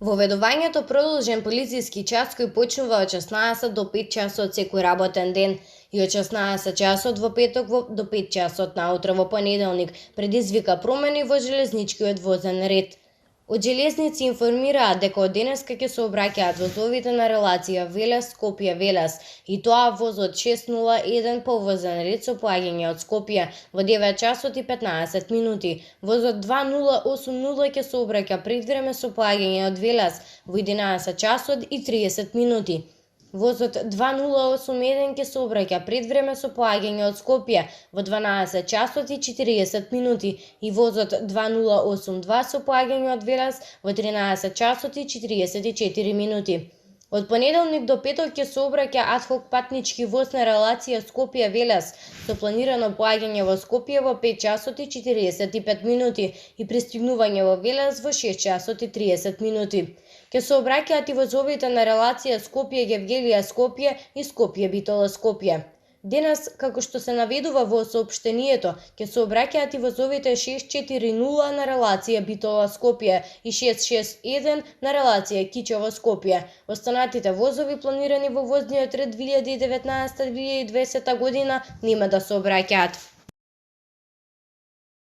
Воведувањето продолжен полициски час кој почнува од 16 до 5 часот секој работен ден и од 16 часот во петок до 5 часот наутро во понеделник предизвика промени во железничкиот возен ред. Од железници информираат дека од денеска ќе се обраќаат возовите на релација Велес-Скопје-Велес и тоа возот 601 по возен ред со поаѓање од Скопје во 9 часот и 15 минути. Возот 2080 ќе се обраќа предвреме со поаѓање од Велес во 11 часот и 30 минути. Возот 2081 ќе се обраќа предвреме со поаѓање од Скопје во 12 часот и 40 минути и возот 2082 со поаѓање од Велес во 13 часот и 44 минути. Од понеделник до петок ќе се обраќа адхок патнички воз на релација Скопје-Велес со планирано поаѓање во Скопје во 5 часот и 45 минути и пристигнување во Велес во 6 часот и 30 минути. Ќе се обраќаат и возовите на релација Скопје-Гевгелија-Скопје и Скопје-Битола-Скопје. Денес, како што се наведува во соопштението, ќе се обраќаат и возовите 640 на релација Битола-Скопје и 661 на релација Кичево-Скопје. Останатите возови планирани во возниот ред 2019-2020 година нема да се обраќаат.